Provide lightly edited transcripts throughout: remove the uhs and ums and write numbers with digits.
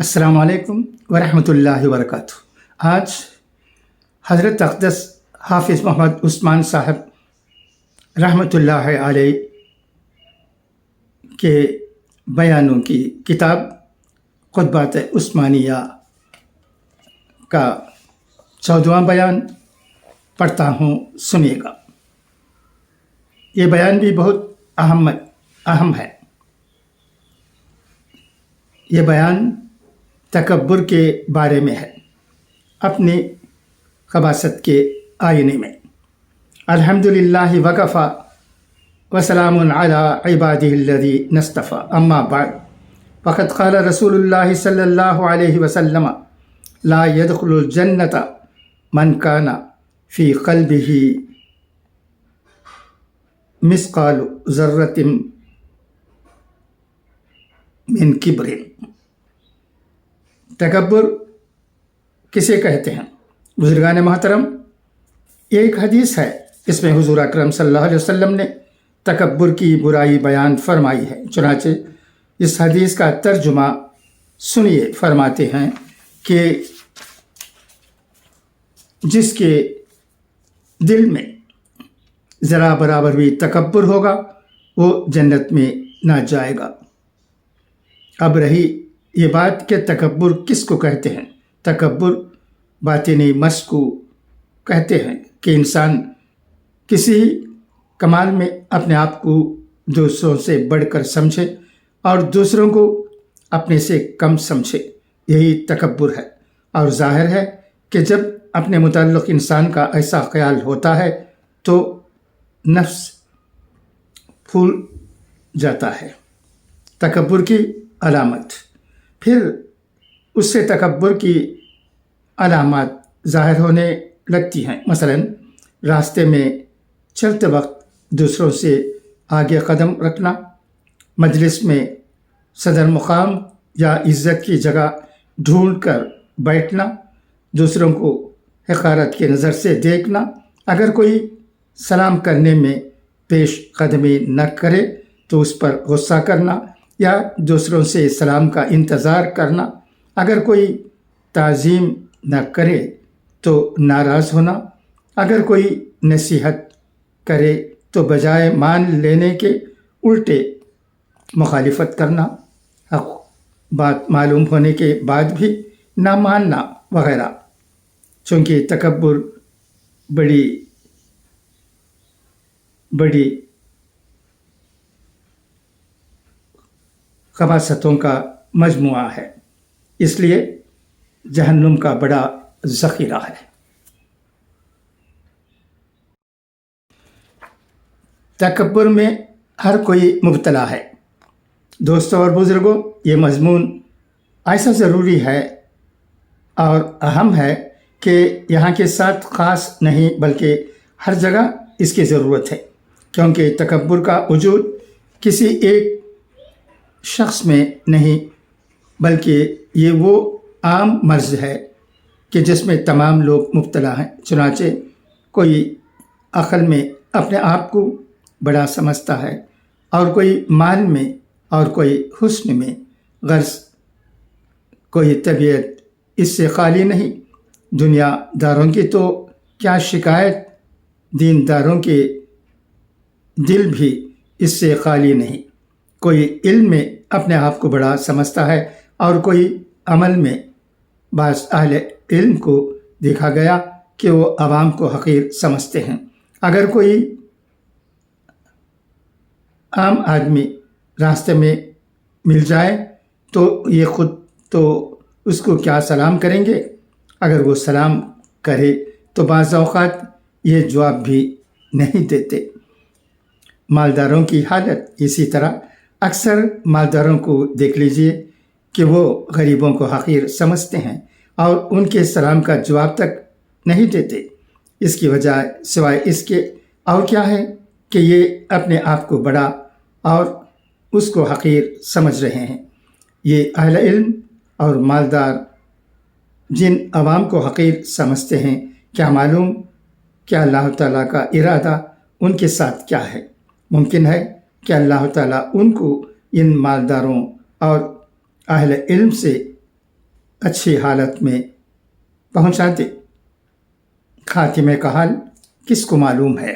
अस्सलाम वालेकुम वरहमतुल्लाहि वबरकातुहू। आज हज़रत अक़दस हाफ़िज़ मोहम्मद उस्मान साहब रहमतुल्लाहि अलैह के बयानों की किताब ख़ुतबात उस्मानिया का 14वां बयान पढ़ता हूँ, सुनिएगा। ये बयान भी बहुत अहम है। ये बयान तकब्बुर के बारे में है, अपनी खबासत के आईने में। अल्हम्दुलिल्लाहि वकफ़ा वसलामुन अला इबादिहिल्लज़ी नस्तफ़ा, अम्मा बाद, फ़क़द क़ाल रसूलुल्लाहि सल्लल्लाहु अलैहि वसल्लम ला यदख़ुलुल जन्नत मन काना फ़ी क़ल्बिही मिस्क़ालु ज़र्रतिन मिन किब्रिन। तकब्बुर किसे कहते हैं? बुज़ुर्गान मोहतरम, एक हदीस है, इसमें हुज़ूर अकरम सल्लल्लाहु अलैहि वसल्लम ने तकब्बुर की बुराई बयान फरमाई है। चुनांचे इस हदीस का तर्जुमा सुनिए। फरमाते हैं कि जिसके दिल में ज़रा बराबर भी तकब्बुर होगा वो जन्नत में ना जाएगा। अब रही ये बात कि तकब्बुर किसको कहते हैं। तकब्बुर बातिनी मस को कहते हैं कि इंसान किसी कमाल में अपने आप को दूसरों से बढ़कर समझे और दूसरों को अपने से कम समझे, यही तकब्बुर है। और ज़ाहिर है कि जब अपने मुताल्लिक़ इंसान का ऐसा ख्याल होता है तो नफ्स फूल जाता है। तकब्बुर की अलामत, फिर उससे तकब्बुर की अलामत ज़ाहिर होने लगती हैं। मसलन रास्ते में चलते वक्त दूसरों से आगे कदम रखना, मजलिस में सदर मुकाम या इज़्ज़त की जगह ढूंढ कर बैठना, दूसरों को हक़ारत की नज़र से देखना, अगर कोई सलाम करने में पेश कदमी न करे तो उस पर गुस्सा करना या दूसरों से सलाम का इंतज़ार करना, अगर कोई ताज़ीम न करे तो नाराज़ होना, अगर कोई नसीहत करे तो बजाय मान लेने के उल्टे मुखालिफत करना, बात मालूम होने के बाद भी ना मानना वगैरह। चूँकि तकब्बुर बड़ी खबासतों का मजमुआ है, इसलिए जहन्नुम का बड़ा ज़ख़ीरा है। तकब्बुर में हर कोई मुब्तला है। दोस्तों और बुज़ुर्गों, ये मज़मून ऐसा ज़रूरी है और अहम है कि यहाँ के साथ ख़ास नहीं बल्कि हर जगह इसकी ज़रूरत है, क्योंकि तकब्बुर का वजूद किसी एक शख्स में नहीं बल्कि ये वो आम मर्ज़ है कि जिसमें तमाम लोग मुब्तला हैं। चुनांचे कोई अक़ल में अपने आप को बड़ा समझता है और कोई माल में और कोई हुस्न में, गर्ज़ कोई तबीयत इससे खाली नहीं। दुनियादारों की तो क्या शिकायत, दीनदारों के दिल भी इससे खाली नहीं। कोई इल्म में अपने आप को बड़ा समझता है और कोई अमल में। बाज़ अहले इल्म को देखा गया कि वो आवाम को हक़ीर समझते हैं। अगर कोई आम आदमी रास्ते में मिल जाए तो ये ख़ुद तो उसको क्या सलाम करेंगे, अगर वो सलाम करे तो बाज़ औक़ात ये जवाब भी नहीं देते। मालदारों की हालत इसी तरह। अक्सर मालदारों को देख लीजिए कि वो गरीबों को हक़ीर समझते हैं और उनके सलाम का जवाब तक नहीं देते। इसकी वजह सिवाय इसके और क्या है कि ये अपने आप को बड़ा और उसको हक़ीर समझ रहे हैं। ये अहले इल्म और मालदार जिन अवाम को हक़ीर समझते हैं, क्या मालूम क्या अल्लाह ताला का इरादा उनके साथ क्या है। मुमकिन है कि अल्लाह ताला उनको इन मालदारों और अहले इल्म से अच्छी हालत में पहुंचा दे। खातिमे का हाल किसको मालूम है?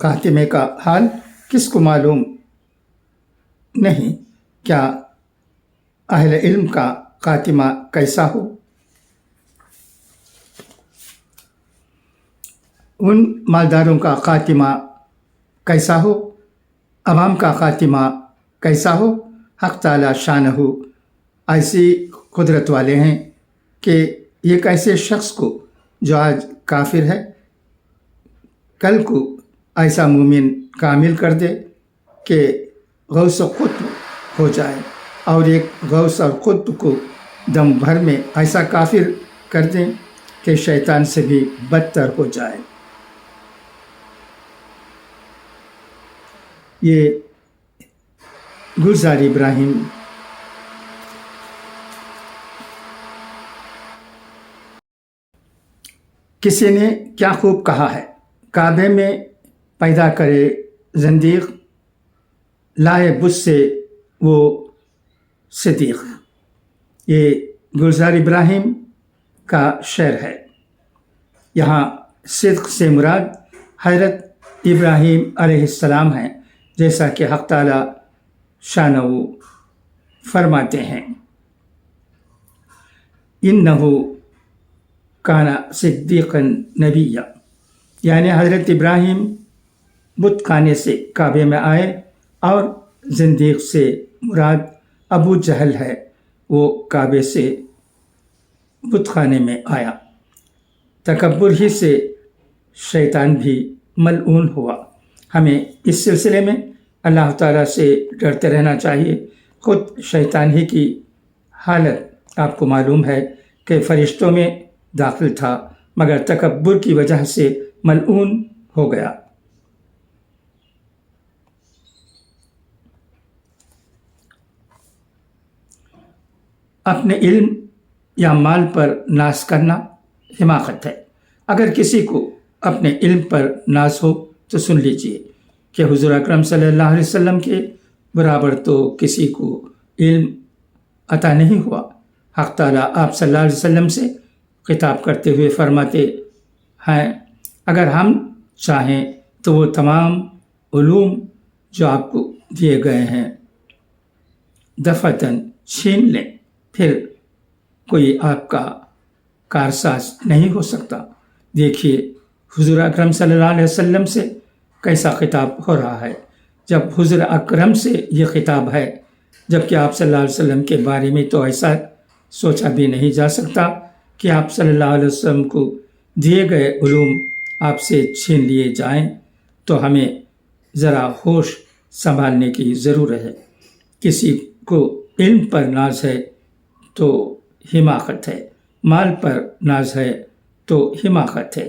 खातिमे का हाल किसको मालूम नहीं? क्या अहले इल्म का खातिमा कैसा हो? उन मालदारों का खातिमा कैसा हो? अवाम का खातिमा कैसा हो? हक़ ताला शानहू ऐसी कुदरत वाले हैं कि एक ऐसे शख्स को जो आज काफिर है, कल को ऐसा मुमिन कामिल कर दे कि गौस खुद हो जाए, और एक गौस और खुद को दम भर में ऐसा काफिर कर दें कि शैतान से भी बदतर हो जाए। ये गुलजार इब्राहिम किसी ने क्या खूब कहा है, काबे में पैदा करे ज़ंदीक़, लाए बुत से वो सिद्दीक़। ये गुलजार इब्राहिम का शेर है। यहाँ सिद्क़ से मुराद हज़रत इब्राहिम अलैहिस्सलाम है, जैसा कि हक़ ताला शानहू फरमाते हैं, इन्नहु काना सिद्दीक़न नबिय्या। यानी हज़रत इब्राहिम बुत खाने से काबे में आए, और ज़िंदीक़ से मुराद अबू जहल है, वो काबे से बुत खाने में आया। तकब्बुर ही से शैतान भी मलऊन हुआ। हमें इस सिलसिले में अल्लाह ताला से डरते रहना चाहिए। खुद शैतान ही की हालत आपको मालूम है कि फरिश्तों में दाखिल था, मगर तकब्बुर की वजह से मलऊन हो गया। अपने इल्म या माल पर नाज करना हिमाकत है। अगर किसी को अपने इल्म पर नाज हो तो सुन लीजिए कि हुज़ूर अकरम सल्लल्लाहु अलैहि वसल्लम के बराबर तो किसी को इल्म अता नहीं हुआ। हक़ ताला आप सल्लल्लाहु अलैहि वसल्लम से खिताब करते हुए फरमाते हैं, अगर हम चाहें तो वो तमाम उलूम जो आपको दिए गए हैं दफ़तन छीन लें, फिर कोई आपका कारसाज नहीं हो सकता। देखिए हुज़ूर अकरम सल्लल्लाहु अलैहि वसल्लम से कैसा खिताब हो रहा है, जब हुज़ूर अकरम से ये खिताब है, जबकि आप सल्लल्लाहु अलैहि वसल्लम के बारे में तो ऐसा सोचा भी नहीं जा सकता कि आप सल्लल्लाहु अलैहि वसल्लम को दिए गए उलूम आपसे छीन लिए जाएं। तो हमें ज़रा होश संभालने की ज़रूरत है। किसी को इल्म पर नाज है तो हिमाकत है, माल पर नाज है तो हिमाकत है।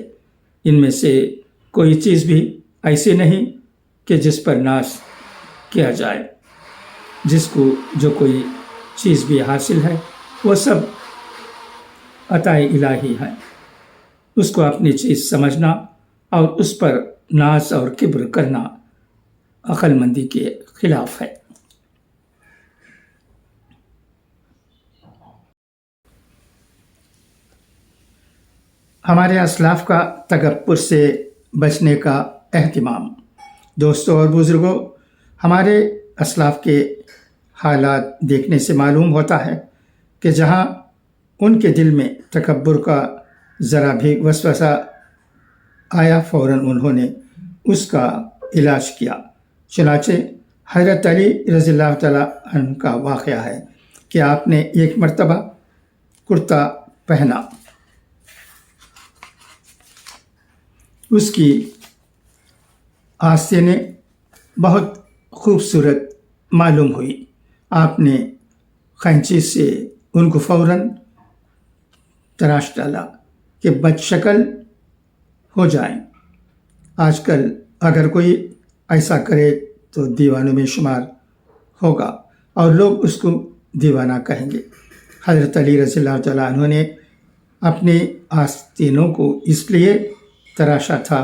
इनमें से कोई चीज़ भी ऐसी नहीं कि जिस पर नाज किया जाए। जिसको जो कोई चीज़ भी हासिल है वो सब अताए इलाही है। उसको अपनी चीज़ समझना और उस पर नाज और किब्र करना अक्लमंदी के खिलाफ है। हमारे असलाफ का तकब्बुर से बचने का एहतिमाम। दोस्तों और बुज़ुर्गों, हमारे असलाफ के हालात देखने से मालूम होता है कि जहाँ उनके दिल में तकब्बुर का ज़रा भी वसवसा आया, फ़ौरन उन्होंने उसका इलाज किया। चुनाचे हज़रत अली रज़ियल्लाहु तआला अन्हु का वाक़या है कि आपने एक मर्तबा कुर्ता पहना, उसकी आस्तीनें बहुत खूबसूरत मालूम हुई। आपने कैंची से उनको फ़ौरन तराश डाला कि बदशक्ल हो जाएं। आजकल अगर कोई ऐसा करे तो दीवानों में शुमार होगा और लोग उसको दीवाना कहेंगे। हज़रत अली रज़ियल्लाहु तआला अन्हु ने अपनी आस्तीनों को इसलिए तराशा था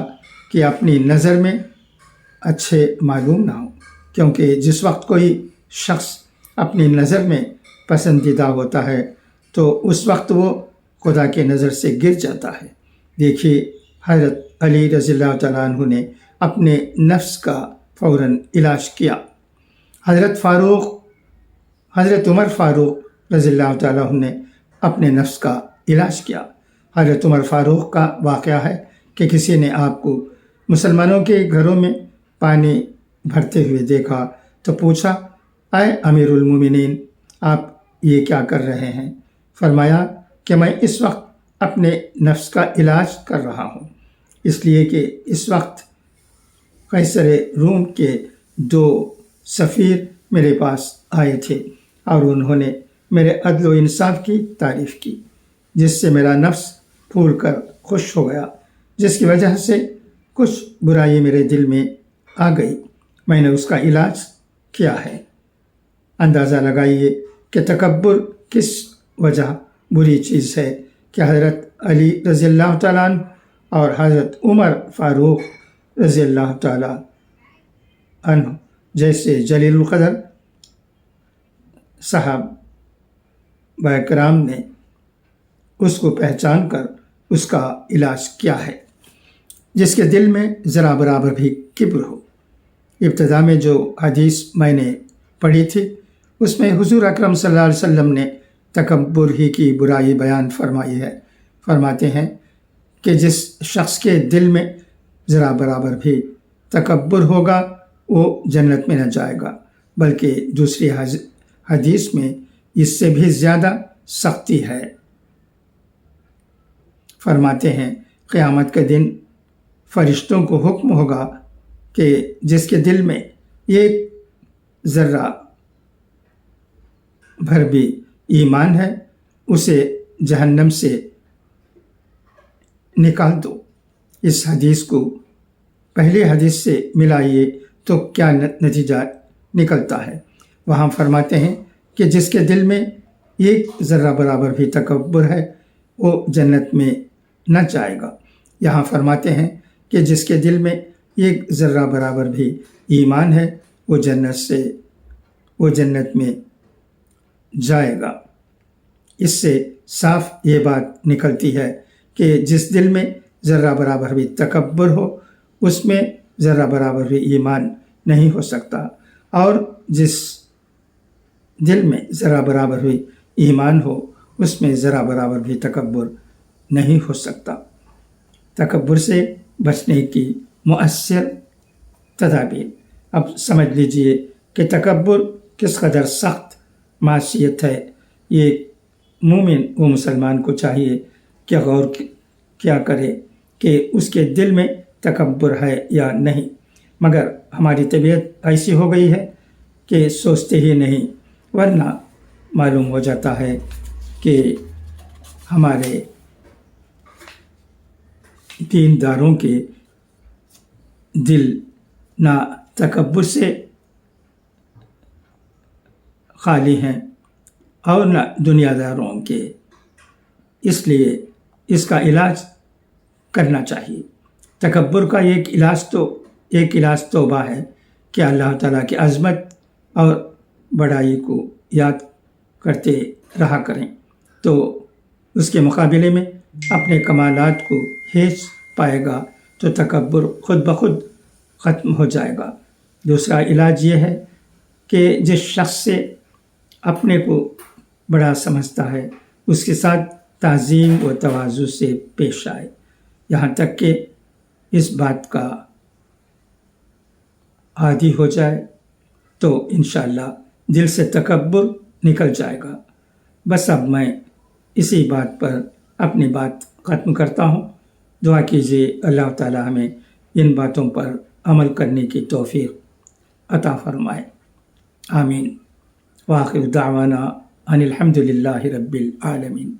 कि अपनी नज़र में अच्छे मालूम ना हो, क्योंकि जिस वक्त कोई शख्स अपनी नज़र में पसंदीदा होता है تو اس وقت وہ خدا کے نظر سے گر جاتا ہے۔ دیکھیے حضرت علی رضی اللہ تعالیٰ عنہ نے اپنے نفس کا فوراً علاج کیا۔ حضرت عمر فاروق رضی اللہ تعالیٰ عنہ نے اپنے نفس کا علاج کیا۔ حضرت عمر فاروق کا واقعہ ہے کہ کسی نے آپ کو مسلمانوں کے گھروں میں پانی بھرتے ہوئے دیکھا تو پوچھا، اے امیر المومنین، آپ یہ کیا کر رہے ہیں؟ فرمایا کہ میں اس وقت اپنے نفس کا علاج کر رہا ہوں، اس لیے کہ اس وقت قیصر روم کے 2 سفیر میرے پاس آئے تھے اور انہوں نے میرے عدل و انصاف کی تعریف کی، جس سے میرا نفس پھول کر خوش ہو گیا، جس کی وجہ سے کچھ برائی میرے دل میں آ گئی، میں نے اس کا علاج کیا ہے۔ اندازہ لگائیے کہ تکبر کس وجہ بری چیز ہے کہ حضرت علی رضی اللہ تعالیٰ عنہ اور حضرت عمر فاروق رضی اللہ تعالیٰ عنہ جیسے جلیل القدر صحابہ کرام نے اس کو پہچان کر اس کا علاج کیا ہے، جس کے دل میں ذرا برابر بھی کبر ہو۔ ابتدا میں جو حدیث میں نے پڑھی تھی اس میں حضور اکرم صلی اللہ علیہ وسلم نے تکبر ہی کی برائی بیان فرمائی ہے۔ فرماتے ہیں کہ جس شخص کے دل میں ذرا برابر بھی تکبر ہوگا وہ جنت میں نہ جائے گا، بلکہ دوسری حدیث میں اس سے بھی زیادہ سختی ہے۔ فرماتے ہیں قیامت کے دن فرشتوں کو حکم ہوگا کہ جس کے دل میں ایک ذرہ بھر بھی ایمان ہے اسے جہنم سے نکال دو۔ اس حدیث کو پہلی حدیث سے ملائیے تو کیا نتیجہ نکلتا ہے۔ وہاں فرماتے ہیں کہ جس کے دل میں ایک ذرہ برابر بھی تکبر ہے وہ جنت میں نہ جائے گا۔ یہاں فرماتے ہیں کہ جس کے دل میں ایک ذرہ برابر بھی ایمان ہے وہ جنت میں جائے گا۔ اس سے صاف یہ بات نکلتی ہے کہ جس دل میں ذرہ برابر بھی تکبر ہو اس میں ذرہ برابر بھی ایمان نہیں ہو سکتا، اور جس دل میں ذرہ برابر بھی ایمان ہو اس میں ذرہ برابر بھی تکبر نہیں ہو سکتا۔ تکبر سے بچنے کی مؤثر تدابیر۔ اب سمجھ لیجئے کہ تکبر کس قدر سخت معصیت ہے۔ یہ مومن و مسلمان کو چاہیے کہ غور کیا کرے کہ اس کے دل میں تکبر ہے یا نہیں، مگر ہماری طبیعت ایسی ہو گئی ہے کہ سوچتے ہی نہیں، ورنہ معلوم ہو جاتا ہے کہ ہمارے دینداروں کے دل نہ تکبر سے خالی ہیں اور نہ دنیا داروں کے، اس لیے اس کا علاج کرنا چاہیے۔ تکبر کا ایک علاج توبہ ہے کہ اللہ تعالیٰ کی عظمت اور بڑائی کو یاد کرتے رہا کریں، تو اس کے مقابلے میں اپنے کمالات کو ہیچ پائے گا تو تکبر خود بخود ختم ہو جائے گا۔ دوسرا علاج یہ ہے کہ جس شخص سے اپنے کو بڑا سمجھتا ہے اس کے ساتھ تعظیم و تواضع سے پیش آئے، یہاں تک کہ اس بات کا عادی ہو جائے تو انشاءاللہ دل سے تکبر نکل جائے گا۔ بس اب میں اسی بات پر اپنی بات ختم کرتا ہوں۔ دعا کیجیے اللہ تعالی ہمیں ان باتوں پر عمل کرنے کی توفیق عطا فرمائے، آمین۔ وآخر دعوانا ان الحمد للہ رب العالمین۔